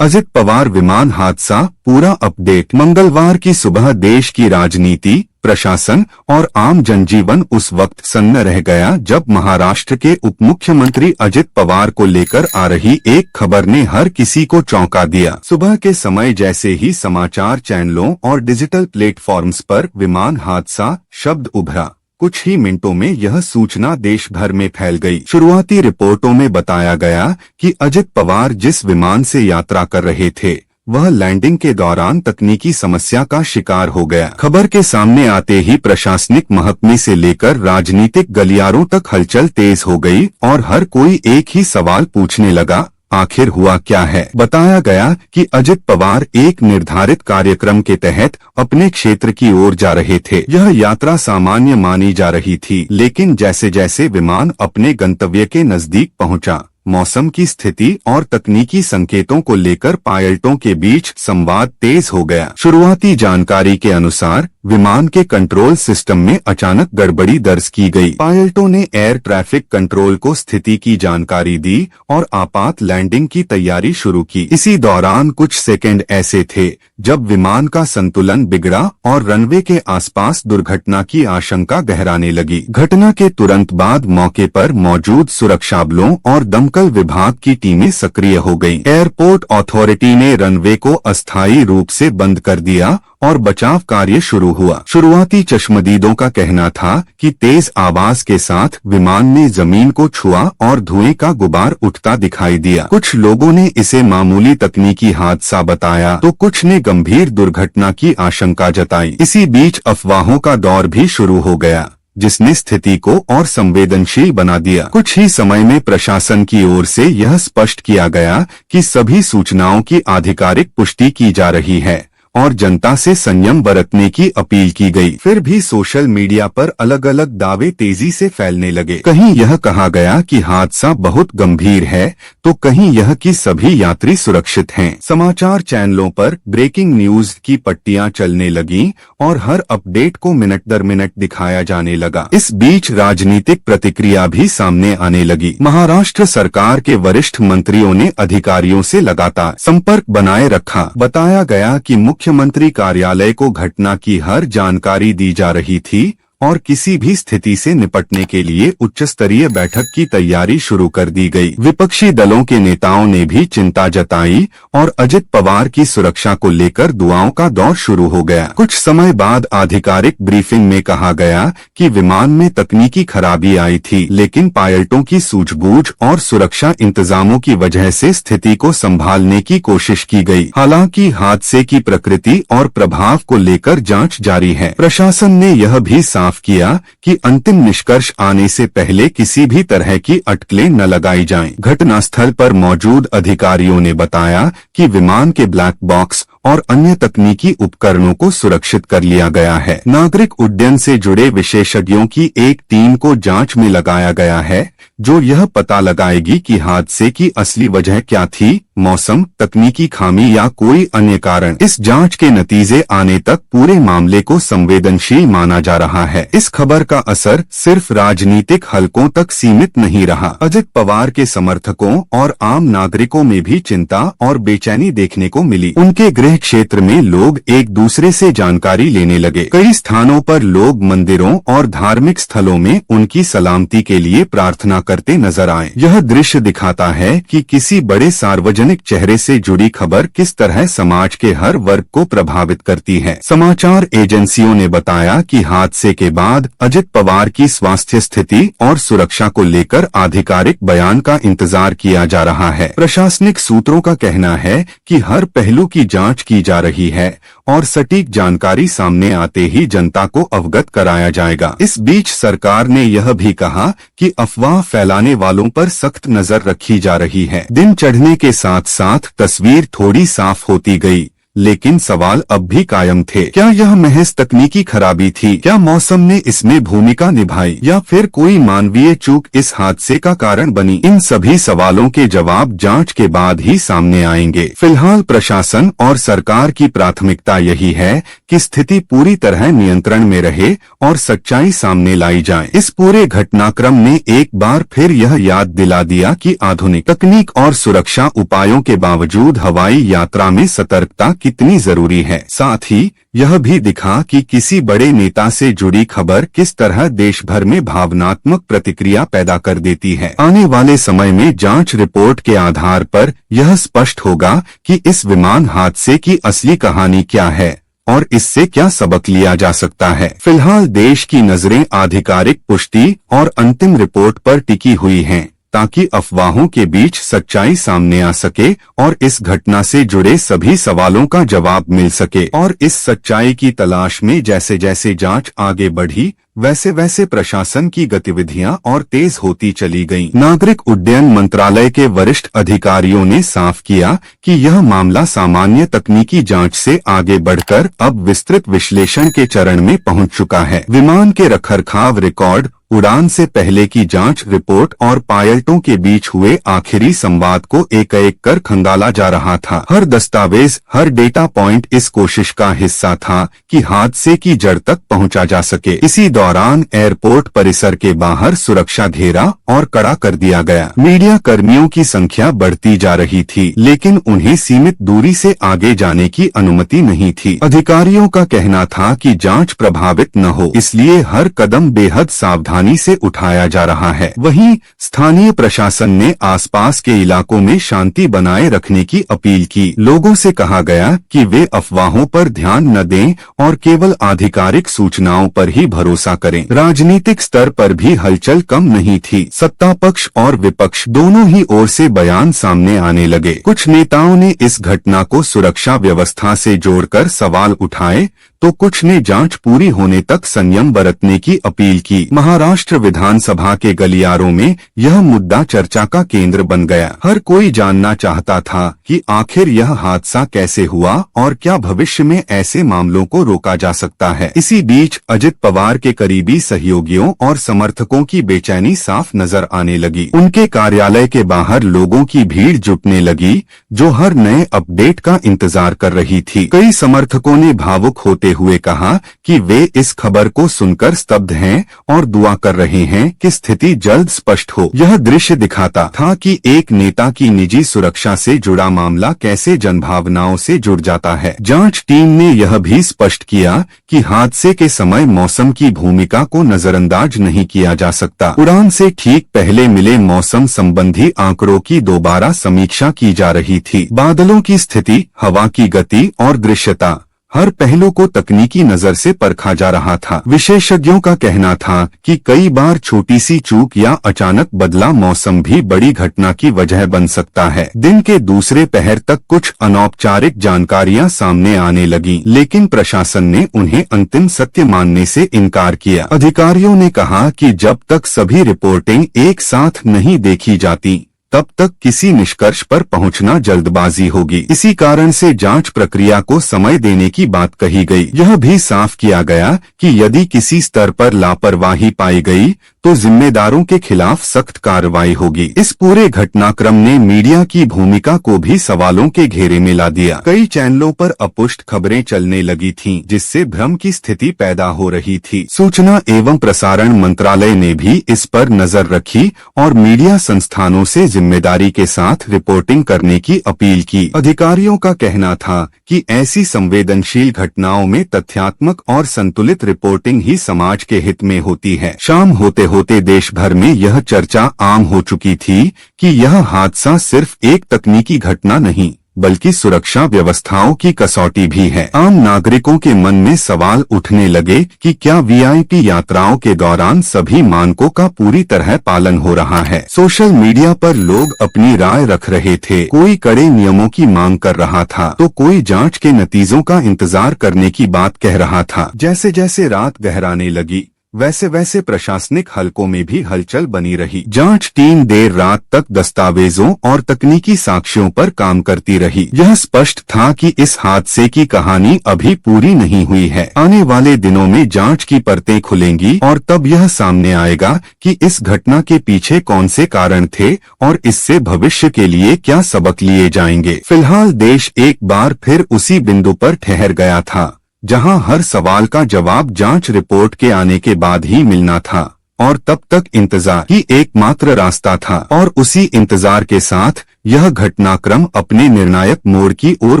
अजित पवार विमान हादसा पूरा अपडेट। मंगलवार की सुबह देश की राजनीति, प्रशासन और आम जनजीवन उस वक्त सन्न रह गया जब महाराष्ट्र के उप मुख्यमंत्री अजित पवार को लेकर आ रही एक खबर ने हर किसी को चौंका दिया। सुबह के समय जैसे ही समाचार चैनलों और डिजिटल प्लेटफॉर्म्स पर विमान हादसा शब्द उभरा, कुछ ही मिनटों में यह सूचना देश भर में फैल गई। शुरुआती रिपोर्टों में बताया गया कि अजित पवार जिस विमान से यात्रा कर रहे थे वह लैंडिंग के दौरान तकनीकी समस्या का शिकार हो गया। खबर के सामने आते ही प्रशासनिक महकमे से लेकर राजनीतिक गलियारों तक हलचल तेज हो गई और हर कोई एक ही सवाल पूछने लगा, आखिर हुआ क्या है। बताया गया कि अजित पवार एक निर्धारित कार्यक्रम के तहत अपने क्षेत्र की ओर जा रहे थे। यह यात्रा सामान्य मानी जा रही थी, लेकिन जैसे जैसे विमान अपने गंतव्य के नजदीक पहुंचा, मौसम की स्थिति और तकनीकी संकेतों को लेकर पायलटों के बीच संवाद तेज हो गया। शुरुआती जानकारी के अनुसार विमान के कंट्रोल सिस्टम में अचानक गड़बड़ी दर्ज की गई। पायलटों ने एयर ट्रैफिक कंट्रोल को स्थिति की जानकारी दी और आपात लैंडिंग की तैयारी शुरू की। इसी दौरान कुछ सेकंड ऐसे थे जब विमान का संतुलन बिगड़ा और रनवे के आसपास दुर्घटना की आशंका गहराने लगी। घटना के तुरंत बाद मौके पर मौजूद सुरक्षा बलों और दमकल विभाग की टीमें सक्रिय हो गईं। एयरपोर्ट अथॉरिटी ने रनवे को अस्थायी रूप से बंद कर दिया और बचाव कार्य शुरू हुआ। शुरुआती चश्मदीदों का कहना था कि तेज आवाज के साथ विमान ने जमीन को छुआ और धुएं का गुबार उठता दिखाई दिया। कुछ लोगों ने इसे मामूली तकनीकी हादसा बताया तो कुछ ने गंभीर दुर्घटना की आशंका जताई। इसी बीच अफवाहों का दौर भी शुरू हो गया, जिसने स्थिति को और संवेदनशील बना दिया। कुछ ही समय में प्रशासन की ओर से यह स्पष्ट किया गया कि सभी सूचनाओं की आधिकारिक पुष्टि की जा रही है और जनता से संयम बरतने की अपील की गई। फिर भी सोशल मीडिया पर अलग अलग दावे तेजी से फैलने लगे। कहीं यह कहा गया कि हादसा बहुत गंभीर है तो कहीं यह कि सभी यात्री सुरक्षित हैं। समाचार चैनलों पर ब्रेकिंग न्यूज की पट्टियां चलने लगीं और हर अपडेट को मिनट दर मिनट दिखाया जाने लगा। इस बीच राजनीतिक प्रतिक्रिया भी सामने आने लगी। महाराष्ट्र सरकार के वरिष्ठ मंत्रियों ने अधिकारियों से लगातार संपर्क बनाए रखा। बताया गया कि मुख्यमंत्री कार्यालय को घटना की हर जानकारी दी जा रही थी और किसी भी स्थिति से निपटने के लिए उच्च स्तरीय बैठक की तैयारी शुरू कर दी गई। विपक्षी दलों के नेताओं ने भी चिंता जताई और अजित पवार की सुरक्षा को लेकर दुआओं का दौर शुरू हो गया। कुछ समय बाद आधिकारिक ब्रीफिंग में कहा गया कि विमान में तकनीकी खराबी आई थी, लेकिन पायलटों की सूझबूझ और सुरक्षा इंतजामों की वजह से स्थिति को संभालने की कोशिश की गई। हालांकि हादसे की प्रकृति और प्रभाव को लेकर जांच जारी है। प्रशासन ने यह भी किया कि अंतिम निष्कर्ष आने से पहले किसी भी तरह की अटकलें न लगाई जाएं। घटनास्थल पर मौजूद अधिकारियों ने बताया कि विमान के ब्लैक बॉक्स और अन्य तकनीकी उपकरणों को सुरक्षित कर लिया गया है। नागरिक उड्डयन से जुड़े विशेषज्ञों की एक टीम को जांच में लगाया गया है जो यह पता लगाएगी कि हादसे की असली वजह क्या थी, मौसम, तकनीकी खामी या कोई अन्य कारण। इस जांच के नतीजे आने तक पूरे मामले को संवेदनशील माना जा रहा है। इस खबर का असर सिर्फ राजनीतिक हलकों तक सीमित नहीं रहा। अजित पवार के समर्थकों और आम नागरिकों में भी चिंता और बेचैनी देखने को मिली। उनके गृह क्षेत्र में लोग एक दूसरे से जानकारी लेने लगे। कई स्थानों पर लोग मंदिरों और धार्मिक स्थलों में उनकी सलामती के लिए प्रार्थना करते नजर आए। यह दृश्य दिखाता है कि किसी बड़े सार्वजनिक चेहरे से जुड़ी खबर किस तरह समाज के हर वर्ग को प्रभावित करती है। समाचार एजेंसियों ने बताया कि हादसे के बाद अजित पवार की स्वास्थ्य स्थिति और सुरक्षा को लेकर आधिकारिक बयान का इंतजार किया जा रहा है। प्रशासनिक सूत्रों का कहना है कि हर पहलू की जांच की जा रही है और सटीक जानकारी सामने आते ही जनता को अवगत कराया जाएगा। इस बीच सरकार ने यह भी कहा कि अफवाह फैलाने वालों पर सख्त नजर रखी जा रही है। दिन चढ़ने के साथ साथ तस्वीर थोड़ी साफ होती गई, लेकिन सवाल अब भी कायम थे। क्या यह महज तकनीकी खराबी थी? क्या मौसम ने इसमें भूमिका निभाई या फिर कोई मानवीय चूक इस हादसे का कारण बनी? इन सभी सवालों के जवाब जांच के बाद ही सामने आएंगे। फिलहाल प्रशासन और सरकार की प्राथमिकता यही है कि स्थिति पूरी तरह नियंत्रण में रहे और सच्चाई सामने लाई जाए। इस पूरे घटनाक्रम ने एक बार फिर यह याद दिला दिया कि आधुनिक तकनीक और सुरक्षा उपायों के बावजूद हवाई यात्रा में सतर्कता कितनी जरूरी है। साथ ही यह भी दिखा कि किसी बड़े नेता से जुड़ी खबर किस तरह देश भर में भावनात्मक प्रतिक्रिया पैदा कर देती है। आने वाले समय में जांच रिपोर्ट के आधार पर यह स्पष्ट होगा कि इस विमान हादसे की असली कहानी क्या है और इससे क्या सबक लिया जा सकता है। फिलहाल देश की नजरें आधिकारिक पुष्टि और अंतिम रिपोर्ट पर टिकी हुई हैं, ताकि अफवाहों के बीच सच्चाई सामने आ सके और इस घटना से जुड़े सभी सवालों का जवाब मिल सके। और इस सच्चाई की तलाश में जैसे जैसे जांच आगे बढ़ी, वैसे वैसे प्रशासन की गतिविधियां और तेज होती चली गईं। नागरिक उड्डयन मंत्रालय के वरिष्ठ अधिकारियों ने साफ किया कि यह मामला सामान्य तकनीकी जांच से आगे बढ़कर अब विस्तृत विश्लेषण के चरण में पहुंच चुका है। विमान के रखरखाव रिकॉर्ड, उड़ान से पहले की जांच रिपोर्ट और पायलटों के बीच हुए आखिरी संवाद को एक एक कर खंगाला जा रहा था। हर दस्तावेज, हर डेटा पॉइंट इस कोशिश का हिस्सा था कि हादसे की जड़ तक पहुंचा जा सके। इसी दौरान एयरपोर्ट परिसर के बाहर सुरक्षा घेरा और कड़ा कर दिया गया। मीडिया कर्मियों की संख्या बढ़ती जा रही थी, लेकिन उन्हें सीमित दूरी से आगे जाने की अनुमति नहीं थी। अधिकारियों का कहना था कि जांच प्रभावित न हो, इसलिए हर कदम बेहद सावधानी से उठाया जा रहा है। वहीं स्थानीय प्रशासन ने आसपास के इलाकों में शांति बनाए रखने की अपील की। लोगों से कहा गया कि वे अफवाहों पर ध्यान न दें और केवल आधिकारिक सूचनाओं पर ही भरोसा करें। राजनीतिक स्तर पर भी हलचल कम नहीं थी। सत्ता पक्ष और विपक्ष दोनों ही ओर से बयान सामने आने लगे। कुछ नेताओं ने इस घटना को सुरक्षा व्यवस्था से जोड़कर सवाल उठाए, तो कुछ ने जांच पूरी होने तक संयम बरतने की अपील की। महाराष्ट्र विधानसभा के गलियारों में यह मुद्दा चर्चा का केंद्र बन गया। हर कोई जानना चाहता था कि आखिर यह हादसा कैसे हुआ और क्या भविष्य में ऐसे मामलों को रोका जा सकता है। इसी बीच अजित पवार के करीबी सहयोगियों और समर्थकों की बेचैनी साफ नजर आने लगी। उनके कार्यालय के बाहर लोगों की भीड़ जुटने लगी, जो हर नए अपडेट का इंतजार कर रही थी। कई समर्थकों ने भावुक होते हुए कहा कि वे इस खबर को सुनकर स्तब्ध हैं और दुआ कर रहे हैं कि स्थिति जल्द स्पष्ट हो। यह दृश्य दिखाता था कि एक नेता की निजी सुरक्षा से जुड़ा मामला कैसे जनभावनाओं से जुड़ जाता है। जांच टीम ने यह भी स्पष्ट किया कि हादसे के समय मौसम की भूमिका को नजरअंदाज नहीं किया जा सकता। उड़ान से ठीक पहले मिले मौसम संबंधी आंकड़ों की दोबारा समीक्षा की जा रही थी। बादलों की स्थिति, हवा की गति और दृश्यता, हर पहलू को तकनीकी नजर से परखा जा रहा था। विशेषज्ञों का कहना था कि कई बार छोटी सी चूक या अचानक बदला मौसम भी बड़ी घटना की वजह बन सकता है। दिन के दूसरे पहर तक कुछ अनौपचारिक जानकारियां सामने आने लगीं, लेकिन प्रशासन ने उन्हें अंतिम सत्य मानने से इनकार किया। अधिकारियों ने कहा कि जब तक सभी रिपोर्टें एक साथ नहीं देखी जाती, तब तक किसी निष्कर्ष पर पहुंचना जल्दबाजी होगी। इसी कारण से जांच प्रक्रिया को समय देने की बात कही गई। यह भी साफ किया गया कि यदि किसी स्तर पर लापरवाही पाई गई तो जिम्मेदारों के खिलाफ सख्त कार्रवाई होगी। इस पूरे घटनाक्रम ने मीडिया की भूमिका को भी सवालों के घेरे में ला दिया। कई चैनलों पर अपुष्ट खबरें चलने लगी थीं, जिससे भ्रम की स्थिति पैदा हो रही थी। सूचना एवं प्रसारण मंत्रालय ने भी इस पर नजर रखी और मीडिया संस्थानों से जिम्मेदारी के साथ रिपोर्टिंग करने की अपील की। अधिकारियों का कहना था कि ऐसी संवेदनशील घटनाओं में तथ्यात्मक और संतुलित रिपोर्टिंग ही समाज के हित में होती है। शाम होते होते देश भर में यह चर्चा आम हो चुकी थी कि यह हादसा सिर्फ एक तकनीकी घटना नहीं, बल्कि सुरक्षा व्यवस्थाओं की कसौटी भी है। आम नागरिकों के मन में सवाल उठने लगे कि क्या वीआईपी यात्राओं के दौरान सभी मानकों का पूरी तरह पालन हो रहा है। सोशल मीडिया पर लोग अपनी राय रख रहे थे। कोई कड़े नियमों की मांग कर रहा था, तो कोई जांच के नतीजों का इंतजार करने की बात कह रहा था। जैसे जैसे रात गहराने लगी, वैसे वैसे प्रशासनिक हलकों में भी हलचल बनी रही। जांच टीम देर रात तक दस्तावेजों और तकनीकी साक्ष्यों पर काम करती रही। यह स्पष्ट था कि इस हादसे की कहानी अभी पूरी नहीं हुई है। आने वाले दिनों में जांच की परतें खुलेंगी और तब यह सामने आएगा कि इस घटना के पीछे कौन से कारण थे और इससे भविष्य के लिए क्या सबक लिए जाएंगे। फिलहाल देश एक बार फिर उसी बिंदु पर ठहर गया था जहां हर सवाल का जवाब जांच रिपोर्ट के आने के बाद ही मिलना था और तब तक इंतजार ही एकमात्र रास्ता था। और उसी इंतजार के साथ यह घटनाक्रम अपने निर्णायक मोड़ की ओर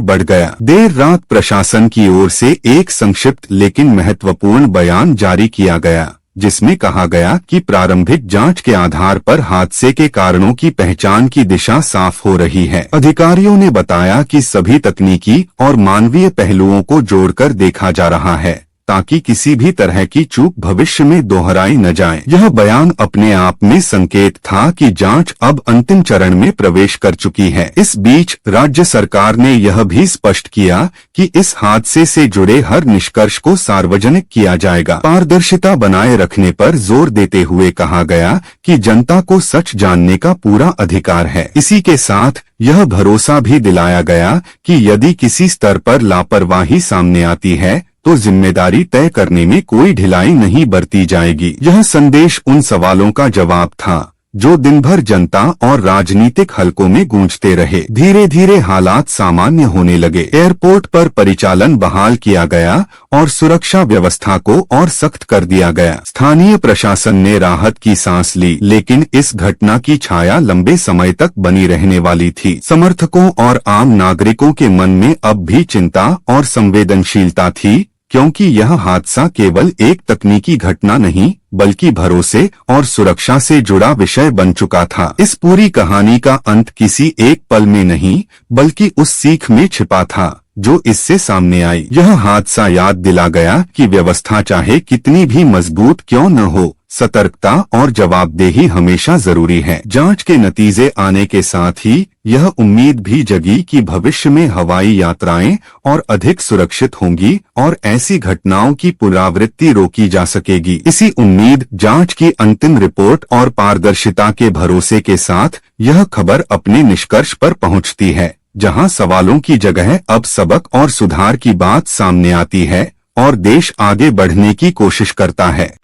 बढ़ गया। देर रात प्रशासन की ओर से एक संक्षिप्त लेकिन महत्वपूर्ण बयान जारी किया गया, जिसमें कहा गया कि प्रारंभिक जांच के आधार पर हादसे के कारणों की पहचान की दिशा साफ हो रही है। अधिकारियों ने बताया कि सभी तकनीकी और मानवीय पहलुओं को जोड़कर देखा जा रहा है ताकि किसी भी तरह की चूक भविष्य में दोहराई न जाए। यह बयान अपने आप में संकेत था कि जांच अब अंतिम चरण में प्रवेश कर चुकी है। इस बीच राज्य सरकार ने यह भी स्पष्ट किया कि इस हादसे से जुड़े हर निष्कर्ष को सार्वजनिक किया जाएगा। पारदर्शिता बनाए रखने पर जोर देते हुए कहा गया कि जनता को सच जानने का पूरा अधिकार है। इसी के साथ यह भरोसा भी दिलाया गया कि यदि किसी स्तर पर लापरवाही सामने आती है तो जिम्मेदारी तय करने में कोई ढिलाई नहीं बरती जाएगी। यह संदेश उन सवालों का जवाब था जो दिन भर जनता और राजनीतिक हलकों में गूंजते रहे। धीरे धीरे हालात सामान्य होने लगे। एयरपोर्ट पर परिचालन बहाल किया गया और सुरक्षा व्यवस्था को और सख्त कर दिया गया। स्थानीय प्रशासन ने राहत की सांस ली, लेकिन इस घटना की छाया लंबे समय तक बनी रहने वाली थी। समर्थकों और आम नागरिकों के मन में अब भी चिंता और संवेदनशीलता थी, क्योंकि यह हादसा केवल एक तकनीकी घटना नहीं बल्कि भरोसे और सुरक्षा से जुड़ा विषय बन चुका था। इस पूरी कहानी का अंत किसी एक पल में नहीं बल्कि उस सीख में छिपा था जो इससे सामने आई। यह हादसा याद दिला गया कि व्यवस्था चाहे कितनी भी मजबूत क्यों न हो, सतर्कता और जवाबदेही हमेशा जरूरी है। जांच के नतीजे आने के साथ ही यह उम्मीद भी जगी कि भविष्य में हवाई यात्राएं और अधिक सुरक्षित होंगी और ऐसी घटनाओं की पुनरावृत्ति रोकी जा सकेगी। इसी उम्मीद, जांच की अंतिम रिपोर्ट और पारदर्शिता के भरोसे के साथ यह खबर अपने निष्कर्ष पर पहुंचती है, जहां सवालों की जगह अब सबक और सुधार की बात सामने आती है और देश आगे बढ़ने की कोशिश करता है।